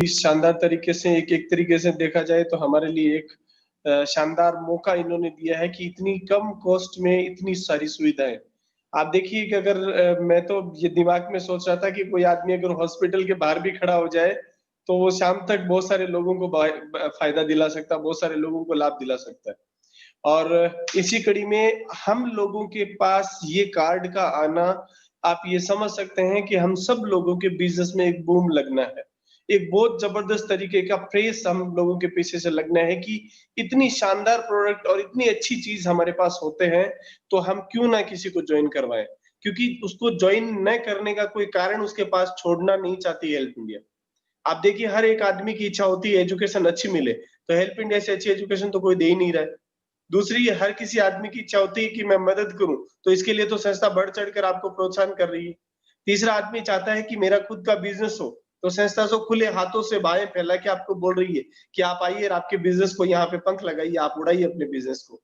इस शानदार तरीके से एक एक तरीके से देखा जाए तो हमारे लिए एक शानदार मौका इन्होंने दिया है कि इतनी कम कॉस्ट में इतनी सारी सुविधाएं। आप देखिए कि अगर मैं तो ये दिमाग में सोच रहा था कि कोई आदमी अगर हॉस्पिटल के बाहर भी खड़ा हो जाए तो वो शाम तक बहुत सारे लोगों को फायदा दिला सकता है, बहुत सारे लोगों को लाभ दिला सकता है। और इसी कड़ी में हम लोगों के पास ये कार्ड का आना, आप ये समझ सकते हैं कि हम सब लोगों के बिजनेस में एक बूम लगना है। एक बहुत जबरदस्त तरीके का प्रेस हम लोगों के पीछे से लगना है कि इतनी शानदार प्रोडक्ट और इतनी अच्छी चीज हमारे पास होते हैं, तो हम क्यों ना किसी को ज्वाइन करवाएं। क्योंकि उसको ज्वाइन न करने का कोई कारण उसके पास छोड़ना नहीं चाहती हेल्प इंडिया। आप देखिए हर एक आदमी की इच्छा होती है एजुकेशन अच्छी मिले, तो हेल्प इंडिया से अच्छी एजुकेशन तो कोई दे ही नहीं रहा है। दूसरी, हर किसी आदमी की इच्छा होती है कि मैं मदद करूं, तो इसके लिए तो संस्था बढ़ चढ़कर आपको प्रोत्साहन कर रही है। तीसरा आदमी चाहता है कि मेरा खुद का बिजनेस हो, तो संस्था तो खुले हाथों से बाहें फैला के आपको बोल रही है कि आप आइए और आपके बिजनेस को यहाँ पे पंख लगाइए, आप उड़ाइए अपने बिजनेस को।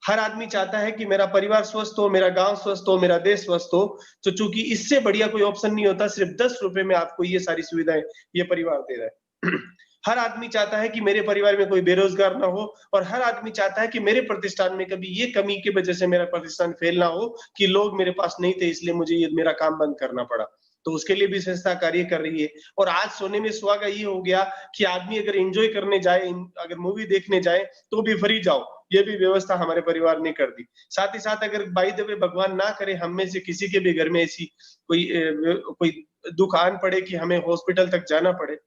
हर आदमी चाहता है कि मेरा परिवार स्वस्थ हो, मेरा गांव स्वस्थ हो, मेरा देश स्वस्थ हो। तो चूंकि इससे बढ़िया कोई ऑप्शन नहीं होता, सिर्फ 10 रुपए में आपको ये सारी सुविधाएं ये परिवार दे रहा है। हर आदमी चाहता है कि मेरे परिवार में कोई बेरोजगार ना हो, और हर आदमी चाहता है कि मेरे प्रतिष्ठान में कभी ये कमी की वजह से मेरा प्रतिष्ठान फेल ना हो कि लोग मेरे पास नहीं थे इसलिए मुझे ये मेरा काम बंद करना पड़ा। तो उसके लिए भी संस्था कार्य कर रही है। और आज सोने में सुहागा ये हो गया कि आदमी अगर एंजॉय करने जाए, अगर मूवी देखने जाए तो भी फ्री जाओ, ये भी व्यवस्था हमारे परिवार ने कर दी। साथ ही साथ अगर बाय द वे भगवान ना करे हम में से किसी के भी घर में ऐसी कोई दुख आन पड़े कि हमें हॉस्पिटल तक जाना पड़े,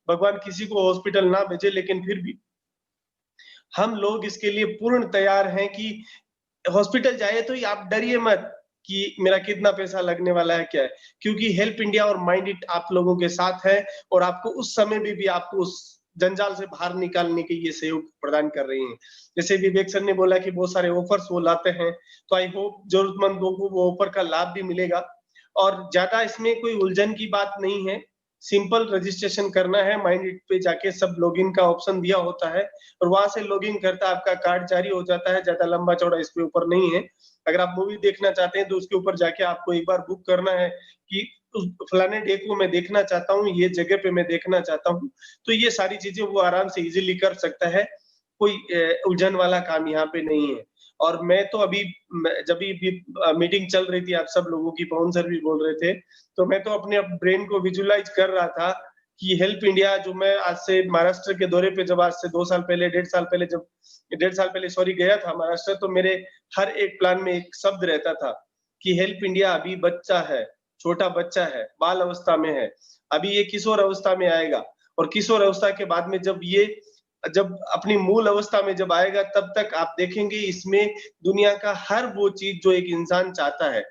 भगवान किसी को हॉस्पिटल ना भेजे, लेकिन फिर भी हम लोग इसके लिए पूर्ण तैयार हैं कि हॉस्पिटल जाए तो आप डरिए मत कि मेरा कितना पैसा लगने वाला है, क्या है। क्योंकि हेल्प इंडिया और माइंड इट आप लोगों के साथ है, और आपको उस समय में भी आपको उस जंजाल से बाहर निकालने के ये सहयोग प्रदान कर रही हैं। जैसे विवेक सर ने बोला कि बहुत सारे ऑफर्स वो लाते हैं, तो आई होप जरूरतमंद लोगों को वो ऑफर का लाभ भी मिलेगा। और ज्यादा इसमें कोई उलझन की बात नहीं है, सिंपल रजिस्ट्रेशन करना है, माइंड इट पे जाके सब लॉगिन का ऑप्शन दिया होता है, और वहां से लॉगिन करता आपका कार्ड जारी हो जाता है। ज्यादा लंबा चौड़ा इसके ऊपर नहीं है। अगर आप मूवी देखना चाहते हैं तो उसके ऊपर जाके आपको एक बार बुक करना है कि उस फलाने डे को मैं देखना चाहता हूँ, ये जगह पे मैं देखना चाहता हूँ। तो ये सारी चीजें वो आराम से इजीली कर सकता है, कोई उलझन वाला काम यहाँ पे नहीं है। और मैं तो अभी जब भी मीटिंग चल रही थी, आप सब लोगों की, पवन सर भी बोल रहे थे, तो मैं तो अपने ब्रेन को विजुअलाइज कर रहा था कि हेल्प इंडिया जो मैं आज से महाराष्ट्र के दौरे पे जब आज से 2 साल पहले, 1.5 साल पहले, जब 1.5 साल पहले सॉरी गया था महाराष्ट्र, तो मेरे हर एक प्लान में एक शब्द रहता था कि हेल्प इंडिया अभी बच्चा है, छोटा बच्चा है, बाल अवस्था में है, अभी ये किशोर अवस्था में आएगा, और किशोर अवस्था के बाद में जब अपनी मूल अवस्था में जब आएगा, तब तक आप देखेंगे इसमें दुनिया का हर वो चीज जो एक इंसान चाहता है,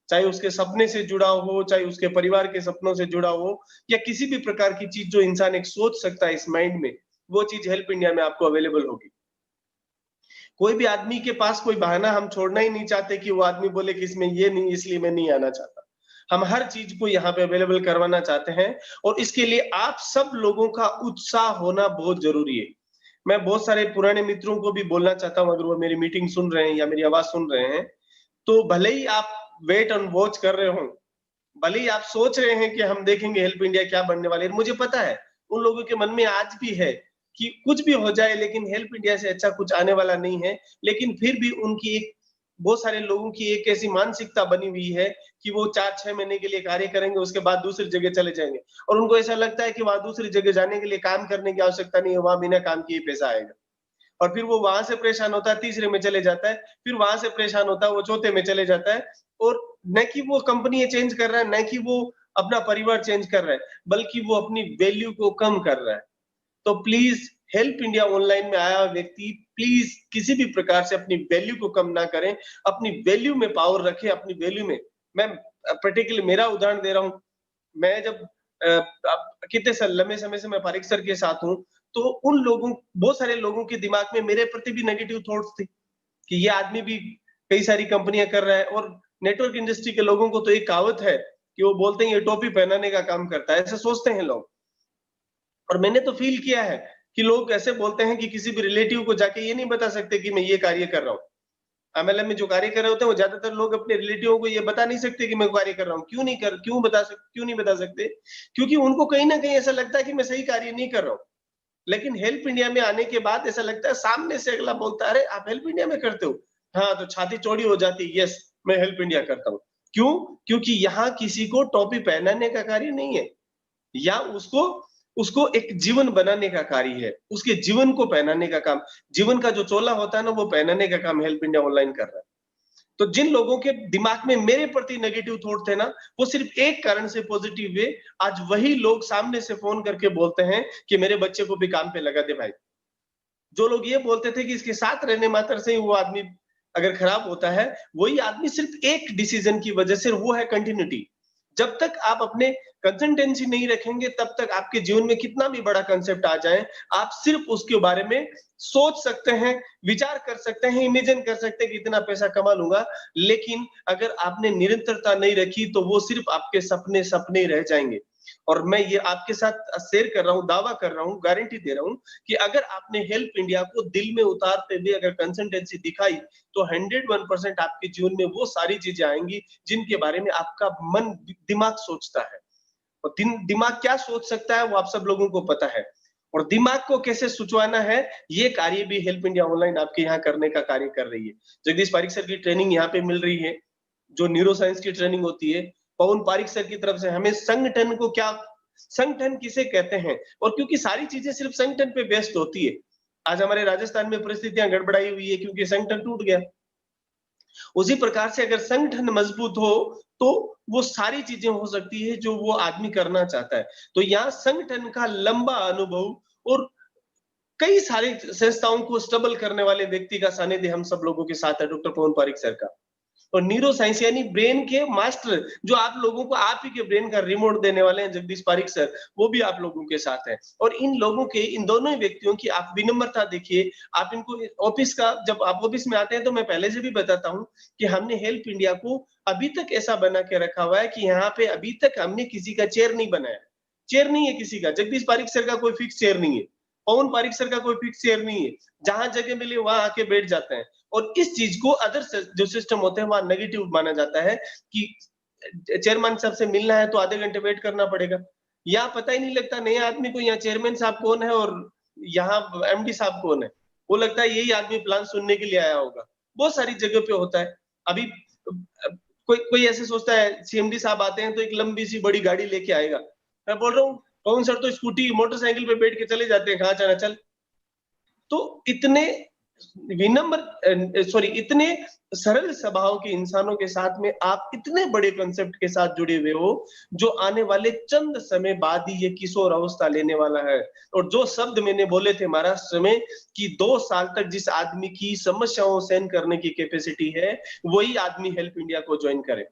चाहे उसके सपने से जुड़ा हो, चाहे उसके परिवार के सपनों से जुड़ा हो, या किसी भी प्रकार की चीज जो इंसान एक सोच सकता है इस माइंड में, वो चीज हेल्प इंडिया में आपको अवेलेबल होगी। कोई भी आदमी के पास कोई बहाना हम छोड़ना ही नहीं चाहते कि वो आदमी बोले कि इसमें ये नहीं, इसलिए मैं नहीं आना चाहता। हम हर चीज को यहाँ पे अवेलेबल करवाना चाहते हैं, और इसके लिए आप सब लोगों का उत्साह होना बहुत जरूरी है। मैं बहुत सारे पुराने मित्रों को भी बोलना चाहता हूँ, अगर वो मेरी मीटिंग सुन रहे हैं या मेरी आवाज सुन रहे हैं, तो भले ही आप वेट एंड वॉच कर रहे हो, भले ही आप सोच रहे हैं कि हम देखेंगे हेल्प इंडिया क्या बनने वाले है, मुझे पता है उन लोगों के मन में आज भी है कि कुछ भी हो जाए लेकिन हेल्प इंडिया से अच्छा कुछ आने वाला नहीं है। लेकिन फिर भी उनकी एक, बहुत सारे लोगों की एक ऐसी मानसिकता बनी हुई है कि वो 4-6 महीने के लिए कार्य करेंगे, उसके बाद दूसरी जगह चले जाएंगे, और उनको ऐसा लगता है कि वहां दूसरी जगह जाने के लिए काम करने की आवश्यकता नहीं है, वहां बिना काम किए पैसा आएगा। और फिर वो वहां से परेशान होता है, तीसरे में चले जाता है, फिर वहां से परेशान होता है, वो चौथे में चले जाता है। और न कि वो कंपनी चेंज कर रहा है, न कि वो अपना परिवार चेंज कर रहा है, बल्कि वो अपनी वैल्यू को कम कर रहा है। तो प्लीज, हेल्प इंडिया ऑनलाइन में आया व्यक्ति प्लीज किसी भी प्रकार से अपनी वैल्यू को कम ना करें, अपनी वैल्यू में पावर रखें, अपनी वैल्यू में। मैं पर्टिकुलर मेरा उदाहरण दे रहा हूँ। मैं जब कितने साल लंबे समय से मैं पारिक सर के साथ हूँ, तो उन लोगों, बहुत सारे लोगों के दिमाग में मेरे प्रति भी नेगेटिव थॉट्स थे कि ये आदमी भी कई सारी कंपनियां कर रहा है। और नेटवर्क इंडस्ट्री के लोगों को तो एक कहावत है कि वो बोलते हैं ये टोपी पहनाने का काम करता है, ऐसे सोचते हैं लोग। और मैंने तो फील किया है कि लोग ऐसे बोलते हैं कि किसी भी रिलेटिव को जाके ये नहीं बता सकते कि मैं ये कार्य कर रहा हूँ। एमएलएम में जो कार्य कर रहे होते हैं वो ज्यादातर लोग अपने रिलेटिवों को ये बता नहीं सकते कि मैं कार्य कर रहा हूँ। क्यों नहीं बता सकते? क्योंकि उनको कहीं न कहीं ऐसा लगता है कि मैं सही कार्य नहीं कर रहा हूँ। लेकिन हेल्प इंडिया में आने के बाद ऐसा लगता है सामने से अगला बोलता है, "अरे! आप हेल्प इंडिया में करते हो?" हाँ, तो छाती चौड़ी हो जाती है, "यस, मैं हेल्प इंडिया करता हूँ।" क्यों? क्योंकि यहाँ किसी को टोपी पहनाने का कार्य नहीं है। या उसको उसको एक जीवन बनाने का कार्य है। उसके जीवन को पहनाने का काम, जीवन का जो चोला होता है ना, वो पहनाने का काम हेल्प इंडिया ऑनलाइन कर रहा है। तो जिन लोगों के दिमाग में मेरे प्रति नेगेटिव थॉट थे ना, वो सिर्फ एक कारण से पॉजिटिव हुए, आज वही लोग सामने से फ़ोन करके बोलते हैं कि मेरे बच्चे को भी काम पे लगा दे भाई। जो लोग ये बोलते थे कि इसके साथ रहने मात्र से ही वो आदमी अगर खराब होता है, वही आदमी सिर्फ एक डिसीजन की वजह से, वो है कंटिन्यूटी। जब तक आप अपने कंसिस्टेंसी नहीं रखेंगे, तब तक आपके जीवन में कितना भी बड़ा कांसेप्ट आ जाए, आप सिर्फ उसके बारे में सोच सकते हैं, विचार कर सकते हैं, इमेजिन कर सकते हैं कि इतना पैसा कमा लूँगा, लेकिन अगर आपने निरंतरता नहीं रखी, तो वो सिर्फ आपके सपने, सपने ही रह जाएँगे। और मैं ये आपके साथ शेयर कर रहा हूँ, दावा कर रहा हूँ, गारंटी दे रहा हूँ कि अगर आपने हेल्प इंडिया को दिल में उतारते हुए अगर कंसिस्टेंसी दिखाई, तो 101% आपके जीवन में वो सारी चीज़ें आएँगी, जिनके बारे में आपका मन दिमाग सोचता है। और दिमाग क्या सोच सकता है, वो आप सब लोगों को पता है। और दिमाग को कैसे सुचवाना है, ये कार्य भी हेल्प इंडिया ऑनलाइन आपके यहाँ करने का कार्य कर रही है। जगदीश पारिक सर की ट्रेनिंग यहाँ पे मिल रही है, जो न्यूरो साइंस की ट्रेनिंग होती है। पवन पारिक सर की तरफ से हमें संगठन को क्या, संगठन किसे कहते हैं, और क्योंकि सारी चीजें सिर्फ संगठन पे बेस्ड होती है। आज हमारे राजस्थान में परिस्थितियां गड़बड़ाई हुई है क्योंकि संगठन टूट गया। उसी प्रकार से अगर संगठन मजबूत हो, तो वो सारी चीजें हो सकती है जो वो आदमी करना चाहता है। तो यहाँ संगठन का लंबा अनुभव और कई सारी संस्थाओं को स्टेबल करने वाले व्यक्ति का सानिध्य हम सब लोगों के साथ है, डॉक्टर पवन पारिक सर का। और न्यूरो साइंस यानी ब्रेन के मास्टर, जो आप लोगों को आप ही के ब्रेन का रिमोट देने वाले हैं, जगदीश पारिक सर, वो भी आप लोगों के साथ हैं। और इन लोगों के, इन दोनों ही व्यक्तियों की आप विनम्रता देखिए। आप इनको ऑफिस का, जब आप ऑफिस में आते हैं तो मैं पहले से भी बताता हूँ कि हमने हेल्प इंडिया को अभी तक ऐसा बना के रखा हुआ है कि यहाँ पे अभी तक हमने किसी का चेयर नहीं बनाया। चेयर नहीं है किसी का, जगदीश पारिक सर का कोई फिक्स चेयर नहीं है, पवन पारिक सर का कोई फिक्स चेयर नहीं है। जहां जगह मिले वहां आके बैठ जाते हैं। और इस चीज को अदर जो सिस्टम होते हैं वहां नेगेटिव माना जाता है कि चेयरमैन साहब से मिलना है तो आधे घंटे वेट करना पड़ेगा। यहाँ पता ही नहीं लगता नए आदमी को यहाँ चेयरमैन साहब कौन है और यहाँ एमडी साहब कौन है। वो लगता है यही आदमी प्लान सुनने के लिए आया होगा। बहुत सारी जगह पे होता है। अभी कोई कोई ऐसे सोचता है सीएमडी साहब आते हैं तो एक लंबी सी बड़ी गाड़ी लेके आएगा। मैं बोल रहा हूँ कौन सर तो स्कूटी मोटरसाइकिल पे बैठ के चले जाते हैं, कहाँ जाना चल। तो इतने इतने सरल स्वभाव के इंसानों के साथ में आप इतने बड़े कंसेप्ट के साथ जुड़े हुए हो, जो आने वाले चंद समय बाद ही ये किशोर अवस्था लेने वाला है। और जो शब्द मैंने बोले थे महाराष्ट्र में कि 2 साल तक जिस आदमी की समस्याओं सहन करने की कैपेसिटी है, वही आदमी हेल्प इंडिया को ज्वाइन करे।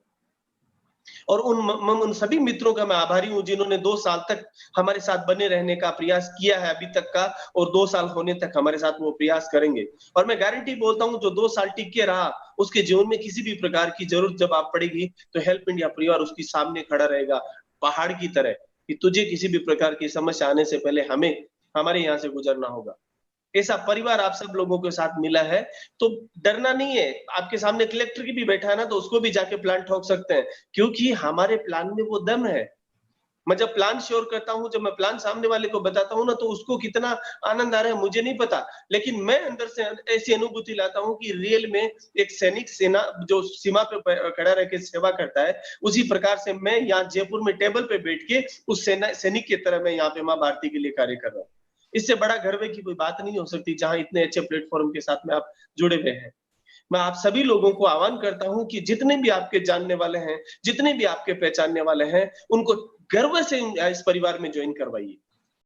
और उन सभी मित्रों का मैं आभारी हूँ जिन्होंने 2 साल तक हमारे साथ बने रहने का प्रयास किया है अभी तक का, और 2 साल होने तक हमारे साथ वो प्रयास करेंगे। और मैं गारंटी बोलता हूँ जो 2 साल टिक के रहा, उसके जीवन में किसी भी प्रकार की जरूरत जब आप पड़ेगी, तो हेल्प इंडिया परिवार उसकी सामने खड़ा रहेगा, पहाड़ की तरह, कि तुझे किसी भी प्रकार की समस्या आने से पहले हमें हमारे यहाँ से गुजरना होगा। ऐसा परिवार आप सब लोगों के साथ मिला है, तो डरना नहीं है। आपके सामने कलेक्टर की भी बैठा है ना, तो उसको भी जाके प्लान ठोक सकते हैं, क्योंकि हमारे प्लान में वो दम है। मैं जब प्लान शेयर करता हूँ, जब मैं प्लान सामने वाले को बताता हूँ ना, तो उसको कितना आनंद आ रहा है मुझे नहीं पता, लेकिन मैं अंदर से ऐसी अनुभूति लाता हूँ कि रियल में एक सैनिक सेना जो सीमा पे खड़ा रह के सेवा करता है, उसी प्रकार से मैं यहाँ जयपुर में टेबल पे बैठ के उस सेना सैनिक की तरह मैं यहाँ पे माँ भारती के लिए कार्य कर रहा हूँ। इससे बड़ा गर्व की कोई बात नहीं हो सकती, जहां इतने अच्छे प्लेटफॉर्म के साथ में आप जुड़े हुए हैं। मैं आप सभी लोगों को आह्वान करता हूं कि जितने भी आपके जानने वाले हैं, जितने भी आपके पहचानने वाले हैं, उनको गर्व से इस परिवार में ज्वाइन करवाइए।